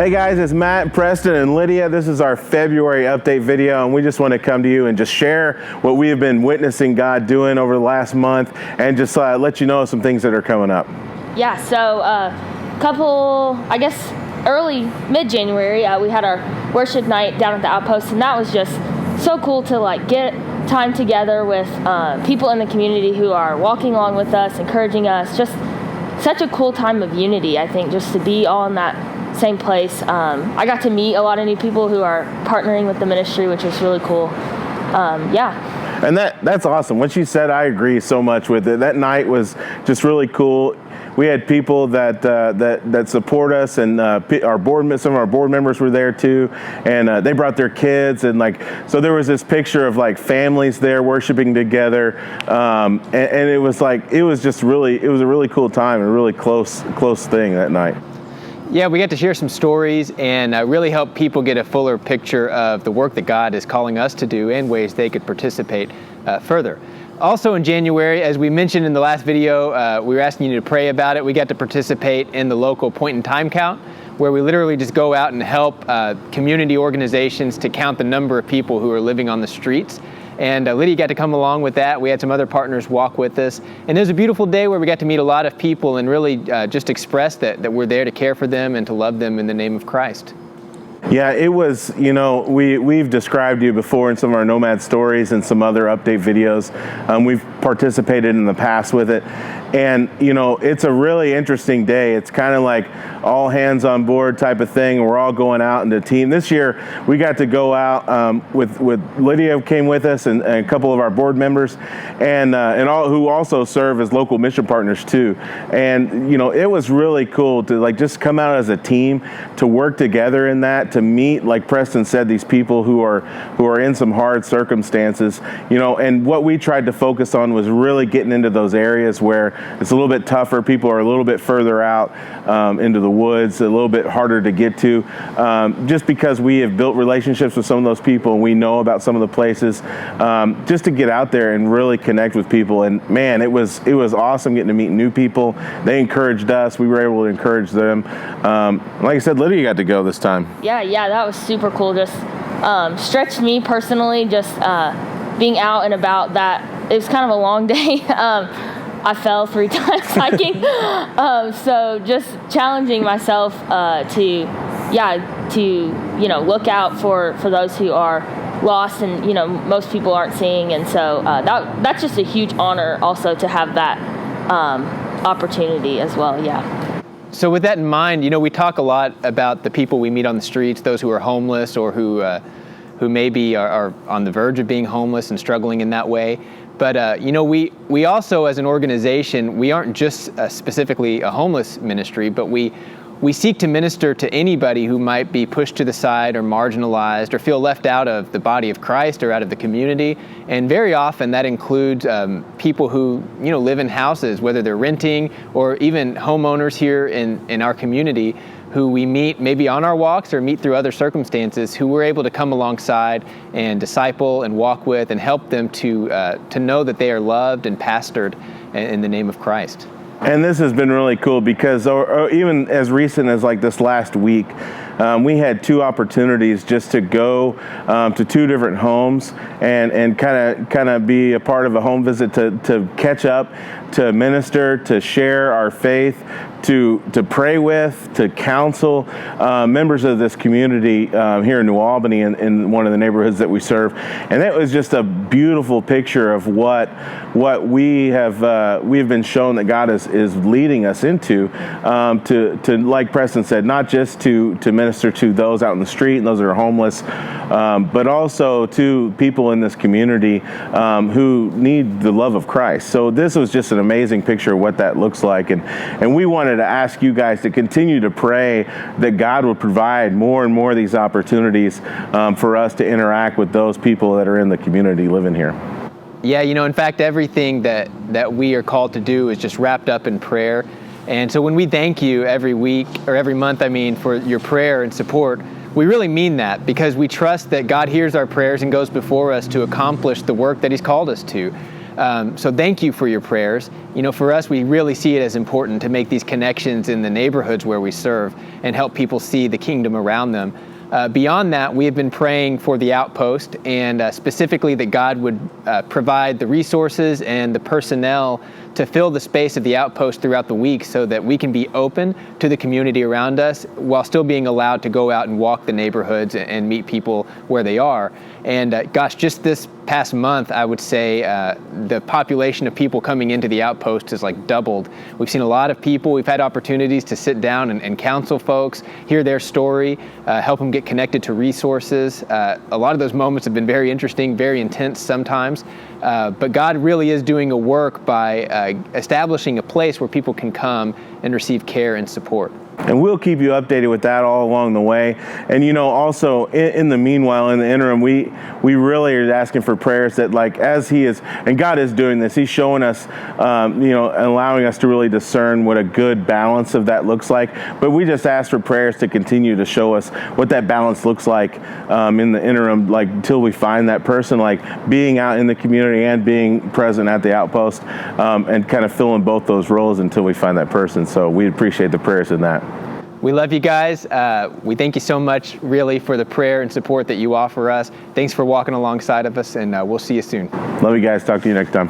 Hey guys, it's Matt, Preston, and Lydia. This is our February update video, and we just want to come to you and just share what we have been witnessing God doing over the last month, and just let you know some things that are coming up. Yeah, so early mid-January, we had our worship night down at the Outpost, and that was just so cool to get time together with people in the community who are walking along with us, encouraging us. Just such a cool time of unity, I think, just to be all in that same place. I got to meet a lot of new people who are partnering with the ministry, which was really cool. And that's awesome. What you said, I agree so much with it. That night was just really cool. We had people that support us, and some of our board members were there too, and they brought their kids, and so there was this picture of families there worshiping together, and it was a really cool time, and a really close thing that night. Yeah, we got to share some stories and really help people get a fuller picture of the work that God is calling us to do and ways they could participate further. Also in January, as we mentioned in the last video, we were asking you to pray about it. We got to participate in the local point in time count, where we literally just go out and help community organizations to count the number of people who are living on the streets. And Lydia got to come along with that. We had some other partners walk with us. And it was a beautiful day where we got to meet a lot of people and really just express that we're there to care for them and to love them in the name of Christ. Yeah, it was, we've described you before in some of our Nomad stories and some other update videos. We've participated in the past with it. And, it's a really interesting day. It's kind of like all hands on board type of thing. We're all going out in a team. This year, we got to go out with Lydia came with us, and a couple of our board members, and all who also serve as local mission partners too. And, it was really cool to just come out as a team, to work together in that, to meet, like Preston said, these people who are in some hard circumstances, and what we tried to focus on was really getting into those areas where it's a little bit tougher. People are a little bit further out into the woods, a little bit harder to get to, just because we have built relationships with some of those people and we know about some of the places, just to get out there and really connect with people. And man, it was awesome getting to meet new people. They encouraged us. We were able to encourage them. Like I said, Lydia got to go this time. Yeah, that was super cool. Just stretched me personally, just being out and about. That it was kind of a long day. I fell 3 times hiking, so just challenging myself to look out for those who are lost and most people aren't seeing, and so that's just a huge honor also to have that opportunity as well. Yeah. So with that in mind, we talk a lot about the people we meet on the streets, those who are homeless or who maybe are on the verge of being homeless and struggling in that way. But, we also, as an organization, we aren't just specifically a homeless ministry, but we seek to minister to anybody who might be pushed to the side or marginalized or feel left out of the body of Christ or out of the community. And very often that includes people who, live in houses, whether they're renting or even homeowners here in our community, who we meet maybe on our walks or meet through other circumstances, who we're able to come alongside and disciple and walk with and help them to know that they are loved and pastored in the name of Christ. And this has been really cool because even as recent as this last week, we had 2 opportunities just to go to 2 different homes and kind of be a part of a home visit to catch up, to minister, to share our faith, to pray with, to counsel members of this community here in New Albany in one of the neighborhoods that we serve. And it was just a beautiful picture of what we have been shown that God is leading us into, to like Preston said, not just to minister to those out in the street and those that are homeless, but also to people in this community who need the love of Christ. So this was just an amazing picture of what that looks like, and we wanted to ask you guys to continue to pray that God will provide more and more of these opportunities for us to interact with those people that are in the community living here. Yeah, in fact, everything that we are called to do is just wrapped up in prayer. And so when we thank you every week, or every month, for your prayer and support, we really mean that, because we trust that God hears our prayers and goes before us to accomplish the work that He's called us to. So thank you for your prayers. For us, we really see it as important to make these connections in the neighborhoods where we serve and help people see the kingdom around them. Beyond that, we have been praying for the outpost, and specifically that God would provide the resources and the personnel to fill the space of the outpost throughout the week so that we can be open to the community around us while still being allowed to go out and walk the neighborhoods and meet people where they are. And gosh, just this past month, I would say the population of people coming into the outpost has doubled. We've seen a lot of people. We've had opportunities to sit down and counsel folks, hear their story, help them get connected to resources. A lot of those moments have been very interesting, very intense sometimes. But God really is doing a work by establishing a place where people can come and receive care and support. And we'll keep you updated with that all along the way. And also in the meanwhile, in the interim, we really are asking for prayers that as He is, and God is doing this, He's showing us, allowing us to really discern what a good balance of that looks like. But we just ask for prayers to continue to show us what that balance looks like in the interim, until we find that person, being out in the community and being present at the outpost, and kind of filling both those roles until we find that person. So we appreciate the prayers in that. We love you guys. We thank you so much, really, for the prayer and support that you offer us. Thanks for walking alongside of us, and we'll see you soon. Love you guys. Talk to you next time.